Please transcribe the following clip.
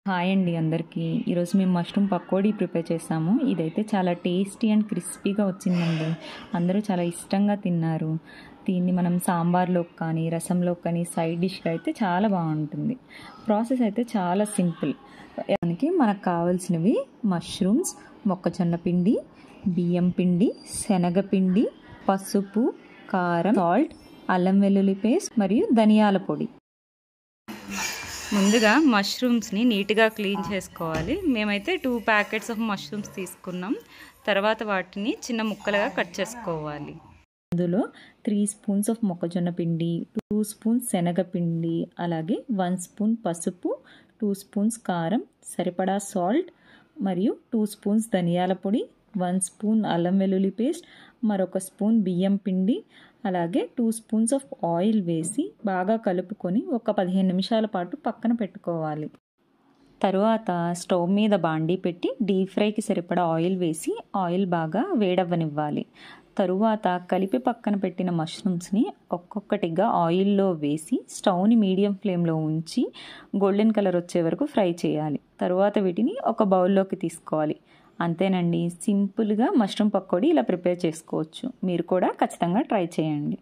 Hi అండి అందరికీ. ఈరోజు మేము మష్రూమ్ పకోడీ ప్రిపేర్ చేసాము. ఇదైతే చాలా టేస్టీ అండ్ క్రిస్పీగా వచ్చిందండి. అందరూ చాలా ఇష్టంగా తిన్నారు. దీన్ని మనం సాంబార్లోకి కానీ రసంలోకి కానీ సైడ్ డిష్గా అయితే చాలా బాగుంటుంది. ప్రాసెస్ అయితే చాలా సింపుల్. దానికి మనకు కావాల్సినవి మష్రూమ్స్, మొక్కజొన్న పిండి, బియ్యం పిండి, శనగపిండి, పసుపు, కారం, సాల్ట్, అల్లం వెల్లుల్లి పేస్ట్ మరియు ధనియాల పొడి. ముందుగా మష్రూమ్స్ని నీట్గా క్లీన్ చేసుకోవాలి. మేమైతే 2 ప్యాకెట్స్ ఆఫ్ మష్రూమ్స్ తీసుకున్నాం. తర్వాత వాటిని చిన్న ముక్కలుగా కట్ చేసుకోవాలి. అందులో 3 స్పూన్స్ ఆఫ్ మొక్కజొన్న పిండి, 2 స్పూన్స్ శనగపిండి, అలాగే 1 స్పూన్ పసుపు, 2 స్పూన్స్ కారం, సరిపడా సాల్ట్ మరియు 2 స్పూన్స్ ధనియాల పొడి, 1 స్పూన్ అల్లం వెల్లుల్లి పేస్ట్, మరొక స్పూన్ బియ్యం పిండి, అలాగే 2 స్పూన్స్ ఆఫ్ ఆయిల్ వేసి బాగా కలుపుకొని ఒక 15 నిమిషాల పాటు పక్కన పెట్టుకోవాలి. తరువాత స్టవ్ మీద బాండీ పెట్టి డీప్ ఫ్రైకి సరిపడా ఆయిల్ వేసి ఆయిల్ బాగా వేడవ్వనివ్వాలి. తరువాత కలిపి పక్కన పెట్టిన మష్రూమ్స్ని ఒక్కొక్కటిగా ఆయిల్లో వేసి స్టవ్ని మీడియం ఫ్లేమ్లో ఉంచి గోల్డెన్ కలర్ వచ్చే వరకు ఫ్రై చేయాలి. తరువాత వీటిని ఒక బౌల్లోకి తీసుకోవాలి. అంతేనండి, సింపుల్గా మష్రూమ్ పకోడీ ఇలా ప్రిపేర్ చేసుకోవచ్చు. మీరు కూడా ఖచ్చితంగా ట్రై చేయండి.